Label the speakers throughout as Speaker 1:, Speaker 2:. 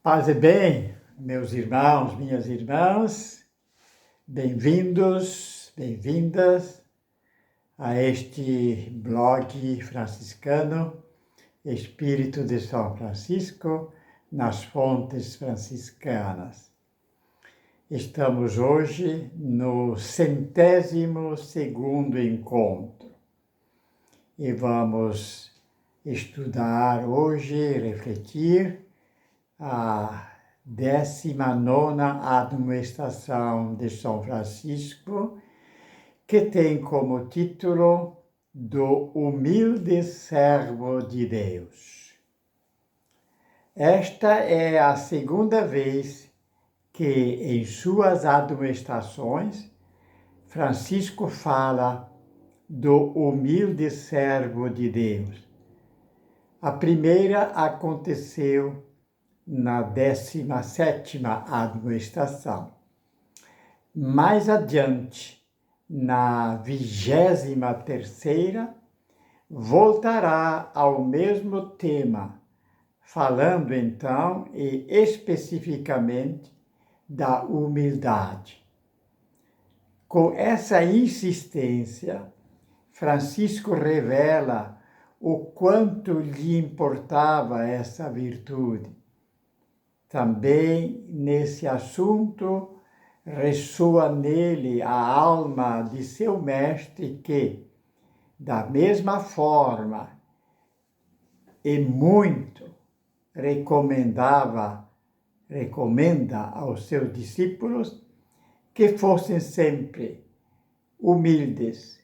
Speaker 1: Paz e bem, meus irmãos, minhas irmãs, bem-vindos, bem-vindas a este blog franciscano, Espírito de São Francisco, nas fontes franciscanas. Estamos hoje no 102º encontro e vamos estudar hoje, refletir a 19ª admoestação de São Francisco, que tem como título Do Humilde Servo de Deus. Esta é a segunda vez que, em suas admoestações, Francisco fala do humilde servo de Deus. A primeira aconteceu na 17ª admoestação. Mais adiante, na 23ª, voltará ao mesmo tema, falando então e especificamente da humildade. Com essa insistência, Francisco revela o quanto lhe importava essa virtude. Também nesse assunto ressoa nele a alma de seu mestre que, da mesma forma e muito, recomenda aos seus discípulos que fossem sempre humildes,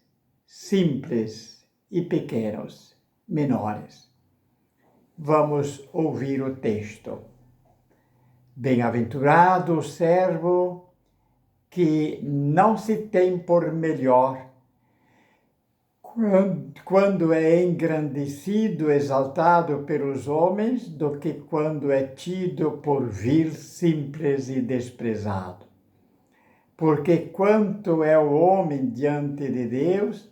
Speaker 1: simples e pequenos, menores. Vamos ouvir o texto. Bem-aventurado o servo que não se tem por melhor quando é engrandecido, exaltado pelos homens, do que quando é tido por vil, simples e desprezado. Porque quanto é o homem diante de Deus,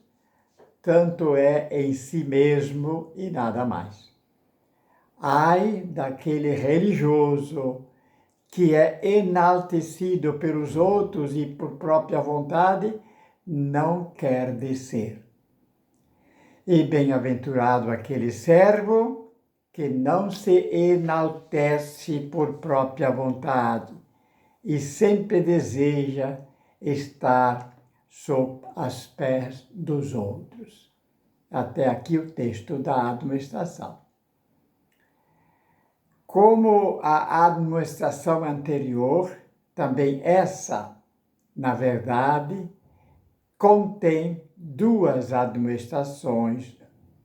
Speaker 1: tanto é em si mesmo e nada mais. Ai daquele religioso que é enaltecido pelos outros e por própria vontade, não quer descer. E bem-aventurado aquele servo que não se enaltece por própria vontade e sempre deseja estar sob os pés dos outros. Até aqui o texto da admoestação. Como a admoestação anterior, também essa, na verdade, contém duas admoestações,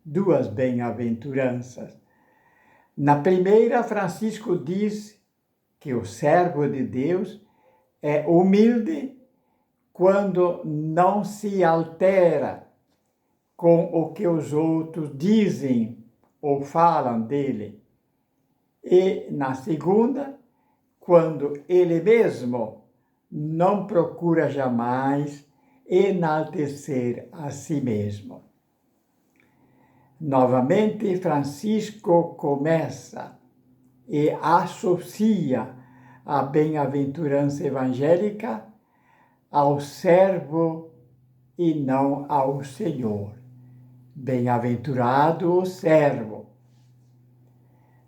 Speaker 1: duas bem-aventuranças. Na primeira, Francisco diz que o servo de Deus é humilde quando não se altera com o que os outros dizem ou falam dele. E, na segunda, quando ele mesmo não procura jamais enaltecer a si mesmo. Novamente, Francisco começa e associa a bem-aventurança evangélica ao servo e não ao Senhor. Bem-aventurado o servo.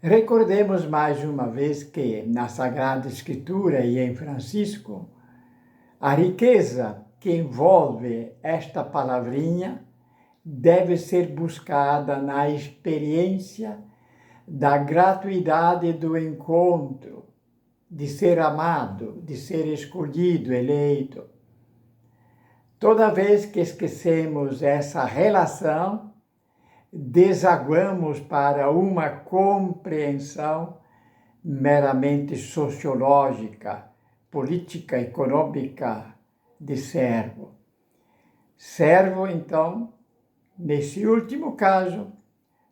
Speaker 1: Recordemos mais uma vez que, na Sagrada Escritura e em Francisco, a riqueza que envolve esta palavrinha deve ser buscada na experiência da gratuidade do encontro, de ser amado, de ser escolhido, eleito. Toda vez que esquecemos essa relação, desaguamos para uma compreensão meramente sociológica, política, econômica de servo. Servo, então, nesse último caso,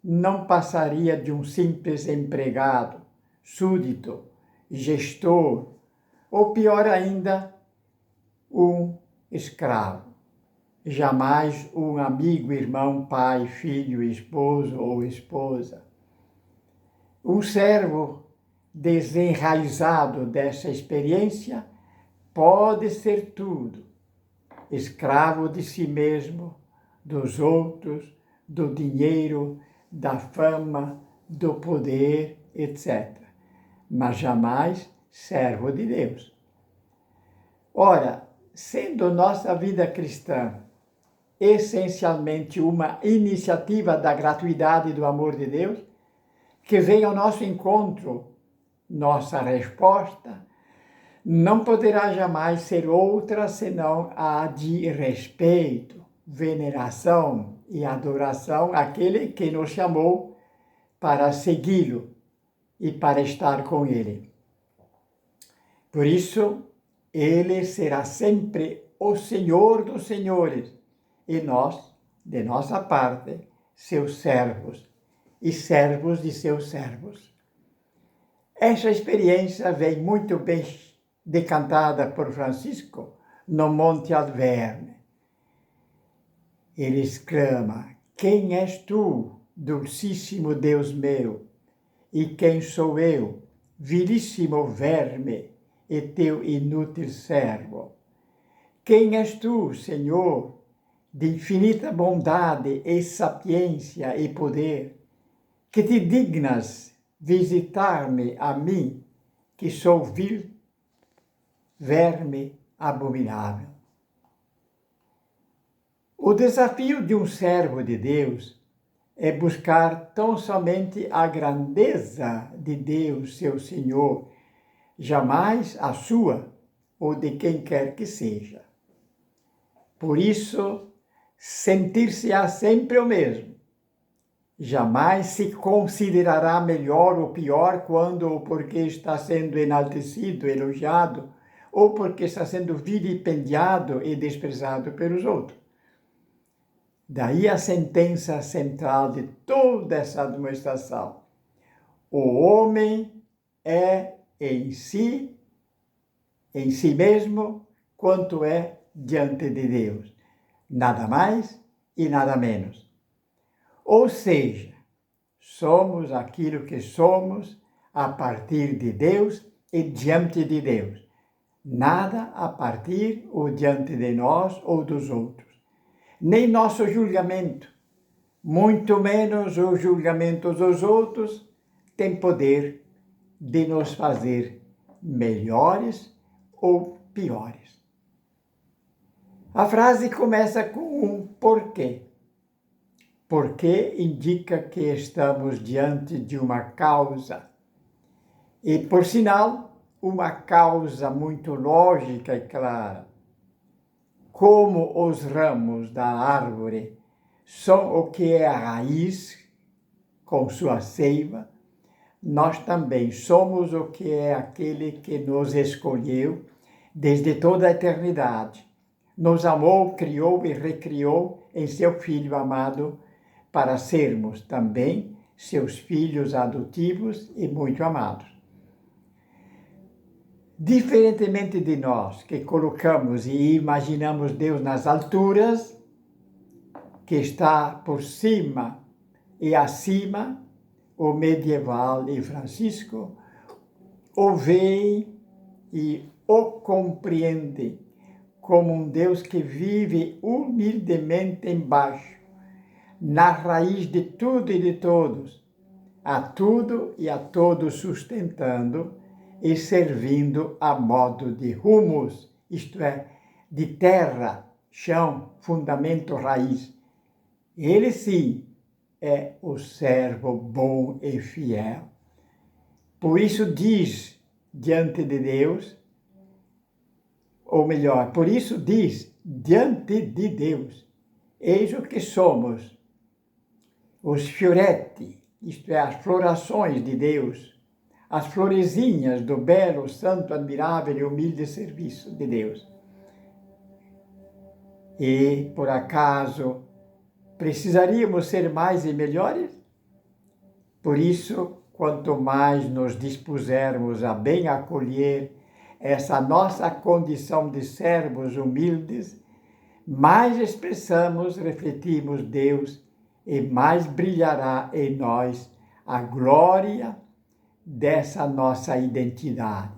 Speaker 1: não passaria de um simples empregado, súdito, gestor, ou pior ainda, um escravo. Jamais um amigo, irmão, pai, filho, esposo ou esposa. Um servo desenraizado dessa experiência, pode ser tudo, escravo de si mesmo, dos outros, do dinheiro, da fama, do poder, etc. Mas jamais servo de Deus. Ora, sendo nossa vida cristã essencialmente uma iniciativa da gratuidade e do amor de Deus, que vem ao nosso encontro, nossa resposta não poderá jamais ser outra senão a de respeito, veneração e adoração àquele que nos chamou para segui-lo e para estar com ele. Por isso, ele será sempre o Senhor dos senhores e nós, de nossa parte, seus servos e servos de seus servos. Essa experiência vem muito bem decantada por Francisco no Monte Alverne. Ele exclama: quem és tu, dulcíssimo Deus meu? E quem sou eu, vilíssimo verme e teu inútil servo? Quem és tu, Senhor, de infinita bondade e sapiência e poder, que te dignas visitar-me a mim, que sou vil, verme abominável? O desafio de um servo de Deus é buscar tão somente a grandeza de Deus, seu Senhor, jamais a sua ou de quem quer que seja. Por isso, sentir-se-á sempre o mesmo. Jamais se considerará melhor ou pior quando ou porque está sendo enaltecido, elogiado, ou porque está sendo vilipendiado e desprezado pelos outros. Daí a sentença central de toda essa administração. O homem é em si mesmo, quanto é diante de Deus. Nada mais e nada menos. Ou seja, somos aquilo que somos a partir de Deus e diante de Deus. Nada a partir ou diante de nós ou dos outros. Nem nosso julgamento, muito menos o julgamento dos outros, tem poder de nos fazer melhores ou piores. A frase começa com um porquê. Porquê indica que estamos diante de uma causa. E, por sinal, uma causa muito lógica e clara. Como os ramos da árvore são o que é a raiz, com sua seiva, nós também somos o que é aquele que nos escolheu desde toda a eternidade. Nos amou, criou e recriou em seu Filho amado, para sermos também seus filhos adotivos e muito amados. Diferentemente de nós, que colocamos e imaginamos Deus nas alturas, que está por cima e acima, o medieval e Francisco o veem e o compreendem como um Deus que vive humildemente embaixo, na raiz de tudo e de todos, a tudo e a todos sustentando e servindo a modo de humus, isto é, de terra, chão, fundamento, raiz. Ele sim é o servo bom e fiel. Por isso diz diante de Deus, ou melhor, por isso diz diante de Deus, eis o que somos, os fioretti, isto é, as florações de Deus, as florezinhas do belo, santo, admirável e humilde serviço de Deus. E, por acaso, precisaríamos ser mais e melhores? Por isso, quanto mais nos dispusermos a bem acolher essa nossa condição de servos humildes, mais expressamos, refletimos Deus e mais brilhará em nós a glória dessa nossa identidade,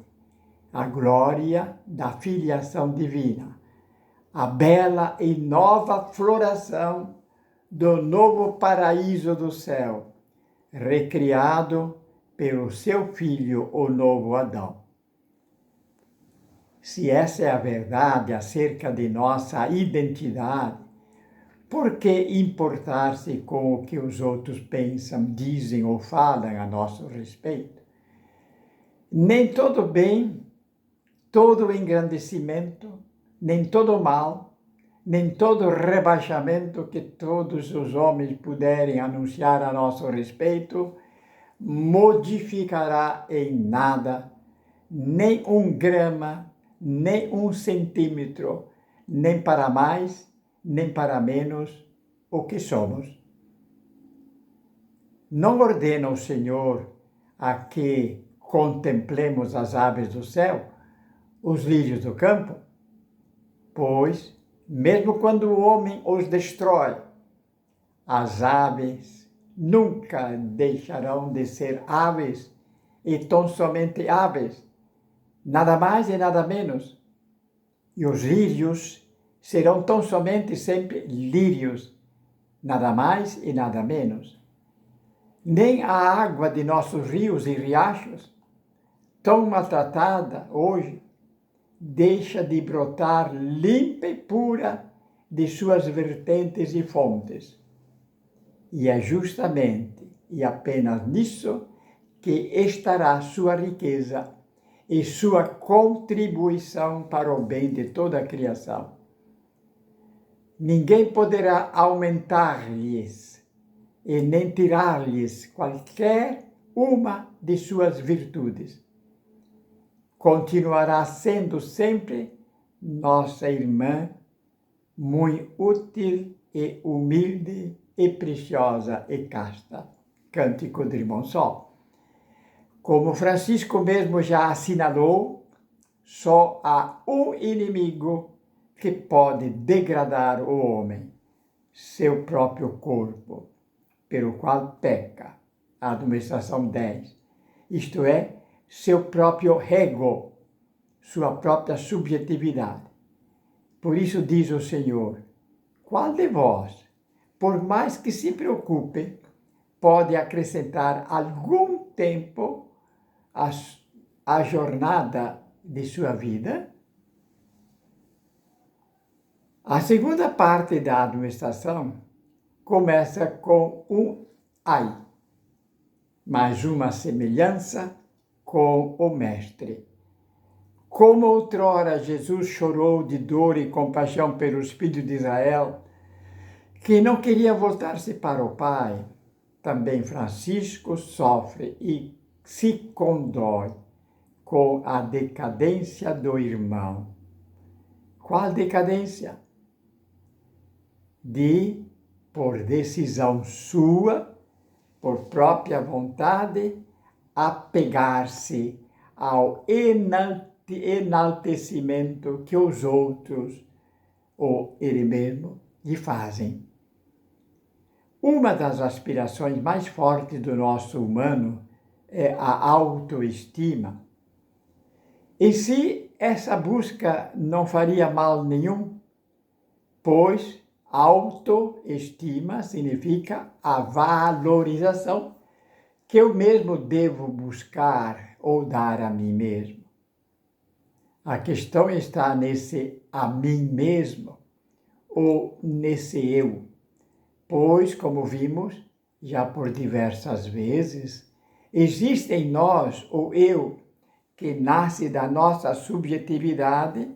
Speaker 1: a glória da filiação divina, a bela e nova floração do novo paraíso do céu, recriado pelo seu Filho, o novo Adão. Se essa é a verdade acerca de nossa identidade, por que importar-se com o que os outros pensam, dizem ou falam a nosso respeito? Nem todo bem, todo engrandecimento, nem todo mal, nem todo rebaixamento que todos os homens puderem anunciar a nosso respeito, modificará em nada, nem um grama, nem um centímetro, nem para mais, nem para menos, o que somos. Não ordena o Senhor a que contemplemos as aves do céu, os lírios do campo? Pois, mesmo quando o homem os destrói, as aves nunca deixarão de ser aves, e tão somente aves, nada mais e nada menos. E os lírios serão tão somente sempre lírios, nada mais e nada menos. Nem a água de nossos rios e riachos, tão maltratada hoje, deixa de brotar limpa e pura de suas vertentes e fontes. E é justamente e apenas nisso que estará sua riqueza e sua contribuição para o bem de toda a criação. Ninguém poderá aumentar-lhes e nem tirar-lhes qualquer uma de suas virtudes. Continuará sendo sempre nossa irmã, muito útil e humilde e preciosa e casta. Cântico de Irmão Sol. Como Francisco mesmo já assinalou, só há um inimigo que pode degradar o homem, seu próprio corpo, pelo qual peca, a administração 10, isto é, seu próprio ego, sua própria subjetividade. Por isso diz o Senhor, qual de vós, por mais que se preocupe, pode acrescentar algum tempo à jornada de sua vida? A segunda parte da administração começa com um ai, mais uma semelhança com o Mestre. Como outrora Jesus chorou de dor e compaixão pelos filhos de Israel, que não queria voltar-se para o Pai, também Francisco sofre e se condói com a decadência do irmão. Qual decadência? Por decisão sua, por própria vontade, apegar-se ao enaltecimento que os outros, ou ele mesmo, lhe fazem. Uma das aspirações mais fortes do nosso humano é a autoestima. E se essa busca não faria mal nenhum, pois autoestima significa a valorização que eu mesmo devo buscar ou dar a mim mesmo. A questão está nesse a mim mesmo ou nesse eu, pois, como vimos já por diversas vezes, existe em nós o eu que nasce da nossa subjetividade,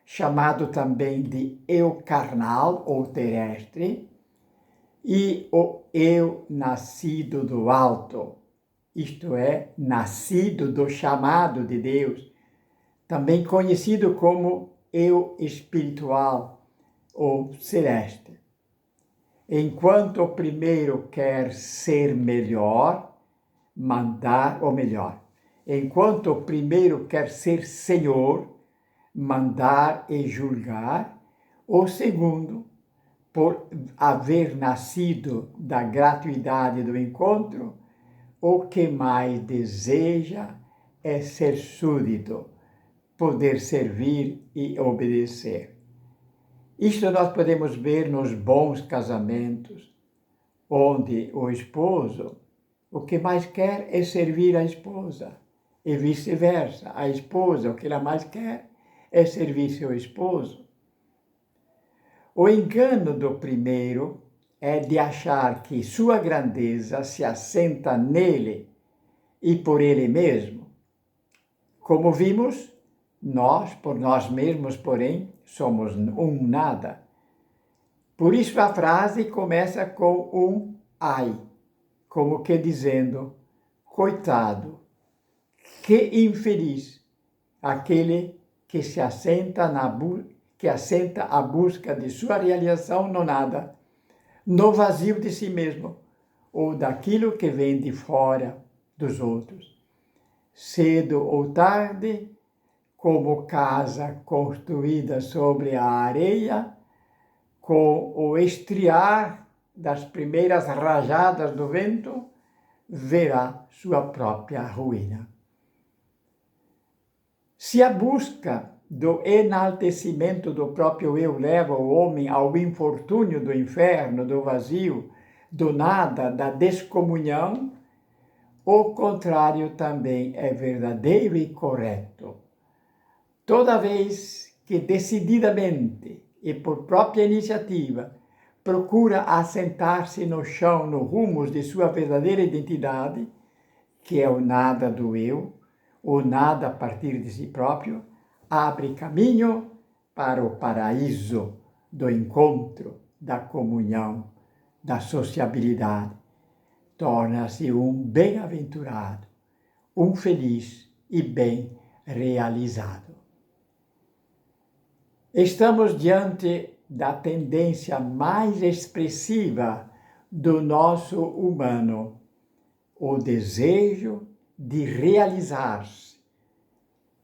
Speaker 1: chamado também de eu carnal ou terrestre, e o eu nascido do alto, isto é, nascido do chamado de Deus, também conhecido como eu espiritual ou celeste. Enquanto o primeiro quer ser melhor, mandar, ou melhor, enquanto o primeiro quer ser Senhor, mandar e julgar, o segundo, por haver nascido da gratuidade do encontro, o que mais deseja é ser súdito, poder servir e obedecer. Isto nós podemos ver nos bons casamentos, onde o esposo, o que mais quer é servir a esposa, e vice-versa. A esposa, o que ela mais quer é servir seu esposo. O engano do primeiro é de achar que sua grandeza se assenta nele e por ele mesmo. Como vimos, nós, por nós mesmos, porém, somos um nada. Por isso a frase começa com um ai, como que dizendo, coitado, que infeliz, aquele que se assenta que assenta a busca de sua realização no nada, no vazio de si mesmo, ou daquilo que vem de fora dos outros. Cedo ou tarde, como casa construída sobre a areia, com o estriar das primeiras rajadas do vento, verá sua própria ruína. Se a busca do enaltecimento do próprio eu leva o homem ao infortúnio do inferno, do vazio, do nada, da descomunhão, o contrário também é verdadeiro e correto. Toda vez que decididamente e por própria iniciativa procura assentar-se no chão, no rumo de sua verdadeira identidade, que é o nada do eu, o nada a partir de si próprio, abre caminho para o paraíso do encontro, da comunhão, da sociabilidade. Torna-se um bem-aventurado, um feliz e bem realizado. Estamos diante da tendência mais expressiva do nosso humano, o desejo de realizar-se,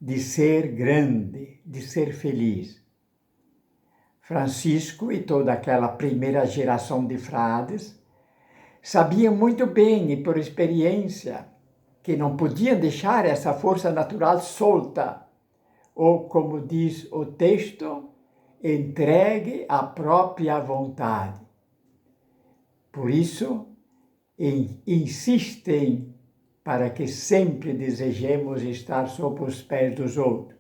Speaker 1: de ser grande, de ser feliz. Francisco e toda aquela primeira geração de frades sabiam muito bem e por experiência que não podiam deixar essa força natural solta, ou, como diz o texto, entregue à própria vontade. Por isso, insistem para que sempre desejemos estar sob os pés dos outros.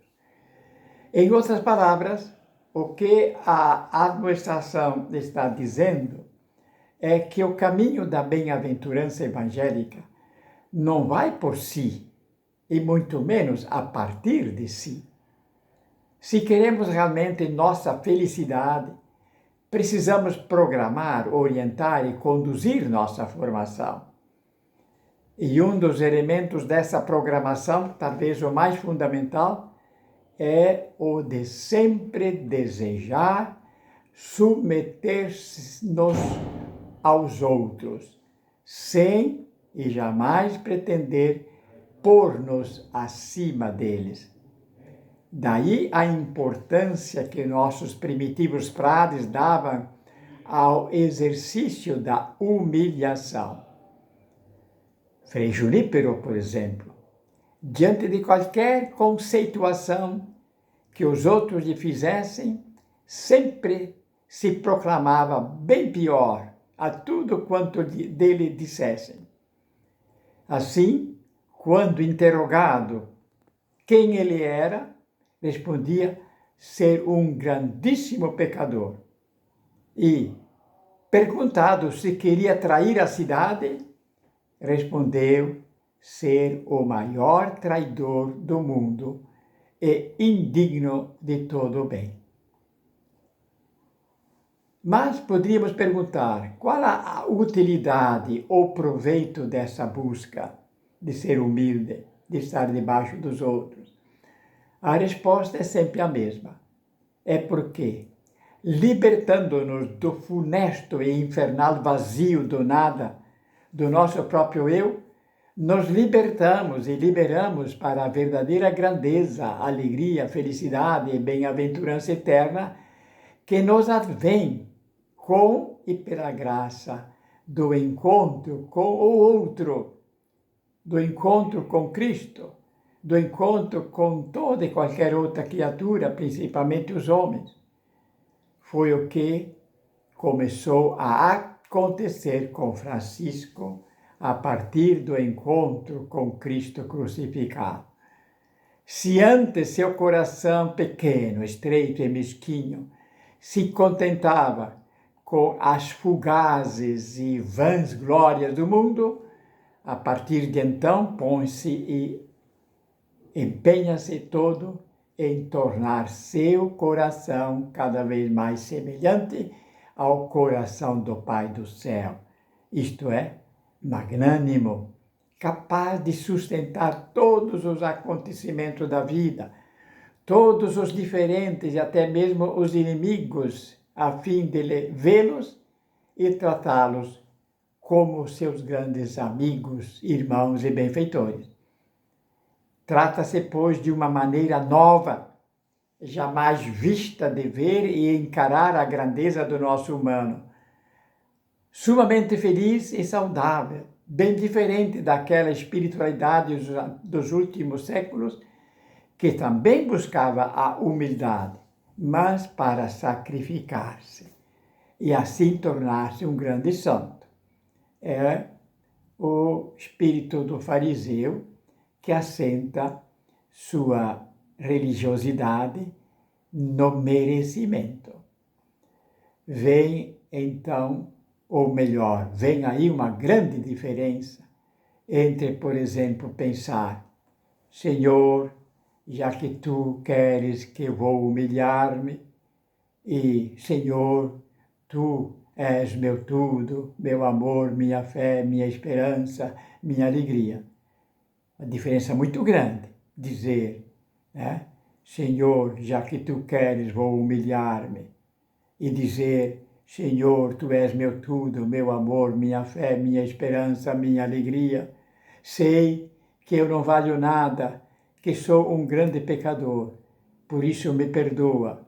Speaker 1: Em outras palavras, o que a administração está dizendo é que o caminho da bem-aventurança evangélica não vai por si, e muito menos a partir de si. Se queremos realmente nossa felicidade, precisamos programar, orientar e conduzir nossa formação. E um dos elementos dessa programação, talvez o mais fundamental, é o de sempre desejar submeter-nos aos outros, sem e jamais pretender pôr-nos acima deles. Daí a importância que nossos primitivos frades davam ao exercício da humilhação. Frei Junípero, por exemplo, diante de qualquer conceituação que os outros lhe fizessem, sempre se proclamava bem pior a tudo quanto dele dissessem. Assim, quando interrogado quem ele era, respondia ser um grandíssimo pecador. E, perguntado se queria trair a cidade, respondeu ser o maior traidor do mundo e indigno de todo o bem. Mas poderíamos perguntar qual a utilidade ou proveito dessa busca de ser humilde, de estar debaixo dos outros? A resposta é sempre a mesma. É porque, libertando-nos do funesto e infernal vazio do nada, do nosso próprio eu, nos libertamos e liberamos para a verdadeira grandeza, alegria, felicidade e bem-aventurança eterna que nos advém com e pela graça do encontro com o outro, do encontro com Cristo, do encontro com toda e qualquer outra criatura, principalmente os homens. Foi o que começou a acontecer com Francisco a partir do encontro com Cristo crucificado. Se antes seu coração pequeno, estreito e mesquinho se contentava com as fugazes e vãs glórias do mundo, a partir de então põe-se e empenha-se todo em tornar seu coração cada vez mais semelhante ao coração do Pai do céu, isto é, magnânimo, capaz de sustentar todos os acontecimentos da vida, todos os diferentes e até mesmo os inimigos, a fim de vê-los e tratá-los como seus grandes amigos, irmãos e benfeitores. Trata-se, pois, de uma maneira nova, jamais vista de ver e encarar a grandeza do nosso humano, sumamente feliz e saudável, bem diferente daquela espiritualidade dos últimos séculos, que também buscava a humildade, mas para sacrificar-se e assim tornar-se um grande santo. É o espírito do fariseu que assenta sua religiosidade no merecimento. Vem então, ou melhor, vem aí uma grande diferença entre, por exemplo, pensar: Senhor, já que tu queres que eu vou humilhar-me, e Senhor, tu és meu tudo, meu amor, minha fé, minha esperança, minha alegria. Uma diferença muito grande dizer, né? Senhor, já que tu queres, vou humilhar-me. E dizer: Senhor, tu és meu tudo, meu amor, minha fé, minha esperança, minha alegria. Sei que eu não valho nada, que sou um grande pecador, por isso me perdoa.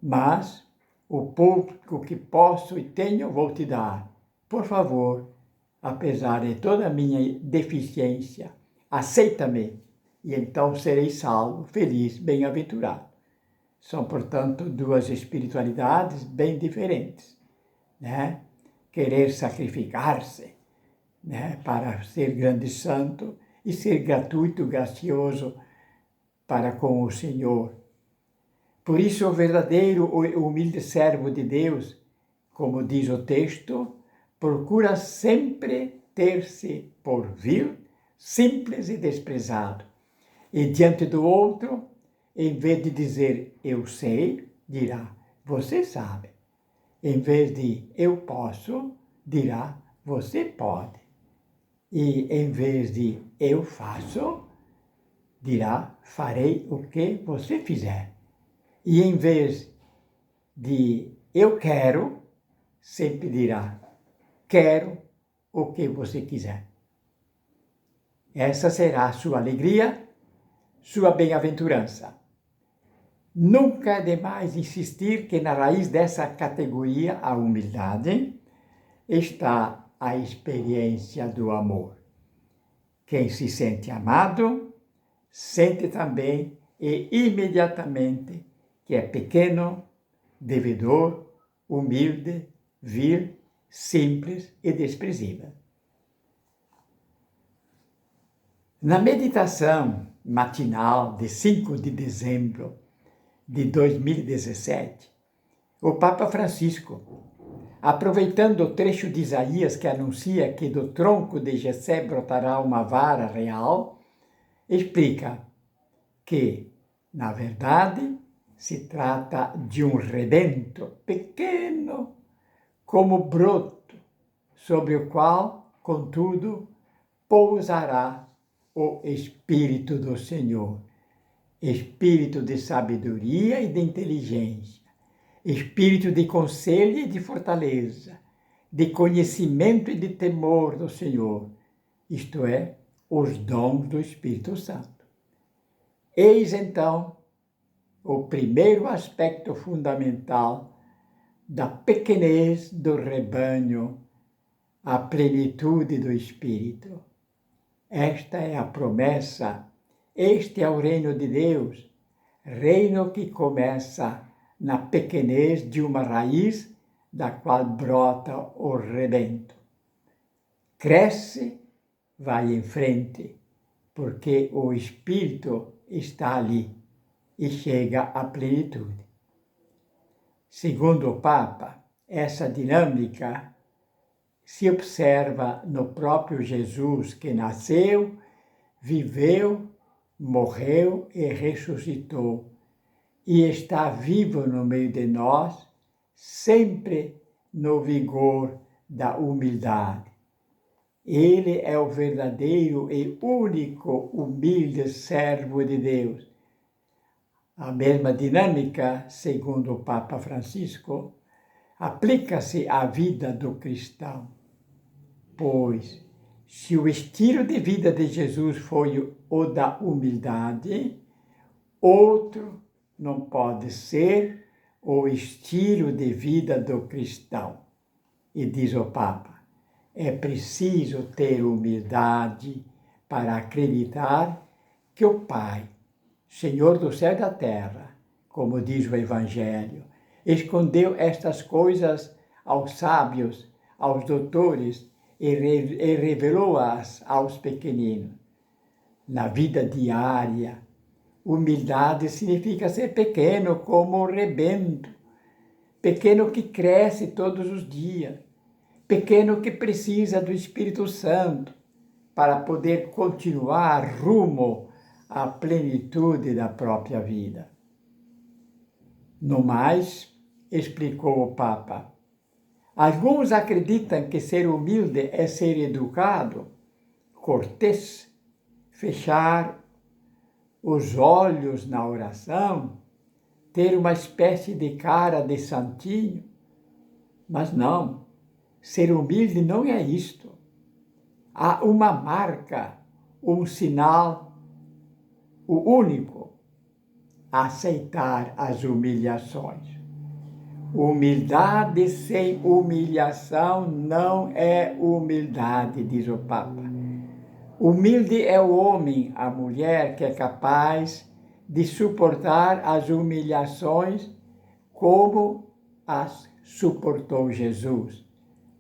Speaker 1: Mas o pouco que posso e tenho vou te dar. Por favor, apesar de toda a minha deficiência, aceita-me, e então serei salvo, feliz, bem-aventurado. São, portanto, duas espiritualidades bem diferentes, né? Querer sacrificar-se, né, para ser grande santo e ser gratuito, gracioso para com o Senhor. Por isso, o verdadeiro humilde servo de Deus, como diz o texto, procura sempre ter-se por vil, simples e desprezado. E diante do outro, em vez de dizer eu sei, dirá você sabe. Em vez de eu posso, dirá você pode. E em vez de eu faço, dirá farei o que você fizer. E em vez de eu quero, sempre dirá quero o que você quiser. Essa será a sua alegria, sua bem-aventurança. Nunca é demais insistir que na raiz dessa categoria, a humildade, está a experiência do amor. Quem se sente amado, sente também e imediatamente que é pequeno, devedor, humilde, vil, simples e desprezível. Na meditação matinal de 5 de dezembro de 2017, o Papa Francisco, aproveitando o trecho de Isaías que anuncia que do tronco de Jessé brotará uma vara real, explica que, na verdade, se trata de um rebento pequeno, como broto, sobre o qual, contudo, pousará o Espírito do Senhor, espírito de sabedoria e de inteligência, espírito de conselho e de fortaleza, de conhecimento e de temor do Senhor, isto é, os dons do Espírito Santo. Eis então o primeiro aspecto fundamental da pequenez do rebanho, a plenitude do Espírito. Esta é a promessa, este é o reino de Deus, reino que começa na pequenez de uma raiz da qual brota o rebento. Cresce, vai em frente, porque o Espírito está ali e chega à plenitude. Segundo o Papa, essa dinâmica se observa no próprio Jesus que nasceu, viveu, morreu e ressuscitou, e está vivo no meio de nós, sempre no vigor da humildade. Ele é o verdadeiro e único humilde servo de Deus. A mesma dinâmica, segundo o Papa Francisco, aplica-se à vida do cristão, pois se o estilo de vida de Jesus foi o da humildade, outro não pode ser o estilo de vida do cristão. E diz o Papa, é preciso ter humildade para acreditar que o Pai, Senhor do céu e da terra, como diz o Evangelho, escondeu estas coisas aos sábios, aos doutores e revelou-as aos pequeninos. Na vida diária, humildade significa ser pequeno como o rebento, pequeno que cresce todos os dias, pequeno que precisa do Espírito Santo para poder continuar rumo à plenitude da própria vida. No mais, explicou o Papa, alguns acreditam que ser humilde é ser educado, cortês, fechar os olhos na oração, ter uma espécie de cara de santinho. Mas não, ser humilde não é isto. Há uma marca, um sinal, o único, aceitar as humilhações. Humildade sem humilhação não é humildade, diz o Papa. Humilde é o homem, a mulher que é capaz de suportar as humilhações como as suportou Jesus,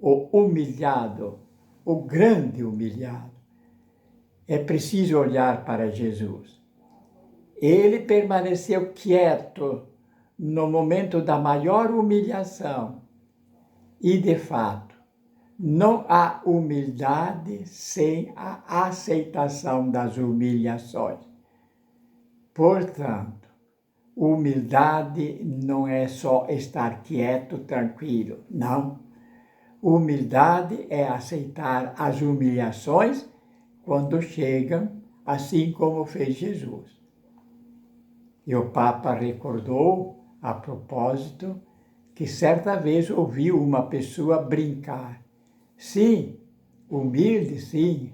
Speaker 1: o humilhado, o grande humilhado. É preciso olhar para Jesus. Ele permaneceu quieto no momento da maior humilhação e, de fato, não há humildade sem a aceitação das humilhações. Portanto, humildade não é só estar quieto, tranquilo, não. Humildade é aceitar as humilhações quando chegam, assim como fez Jesus. E o Papa recordou, a propósito, que certa vez ouviu uma pessoa brincar. Sim, humilde, sim,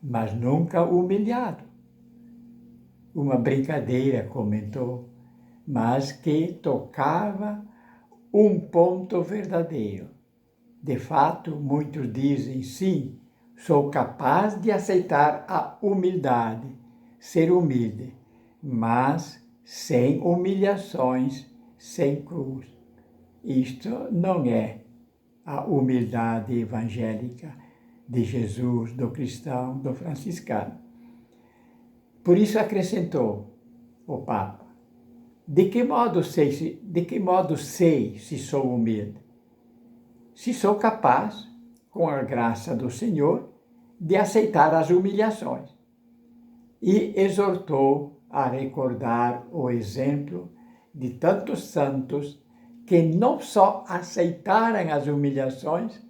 Speaker 1: mas nunca humilhado. Uma brincadeira, comentou, mas que tocava um ponto verdadeiro. De fato, muitos dizem, sim, sou capaz de aceitar a humildade, ser humilde, mas sem humilhações, sem cruz. Isto não é a humildade evangélica de Jesus, do cristão, do franciscano. Por isso acrescentou o Papa, de que modo sei se sou humilde? Se sou capaz, com a graça do Senhor, de aceitar as humilhações. E exortou a recordar o exemplo de tantos santos que não só aceitaram as humilhações,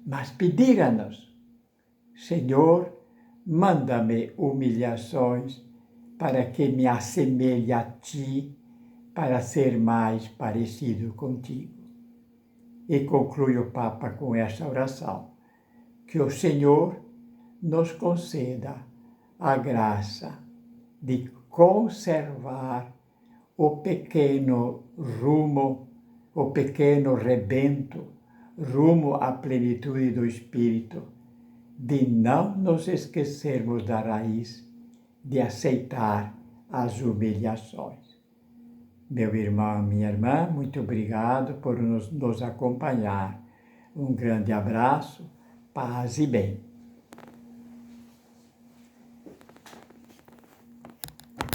Speaker 1: mas pediram-nos, Senhor, manda-me humilhações para que me assemelhe a Ti, para ser mais parecido contigo. E conclui o Papa com esta oração, que o Senhor nos conceda a graça de conservar o pequeno rumo, o pequeno rebento, rumo à plenitude do Espírito, de não nos esquecermos da raiz, de aceitar as humilhações. Meu irmão, minha irmã, muito obrigado por nos acompanhar. Um grande abraço, paz e bem.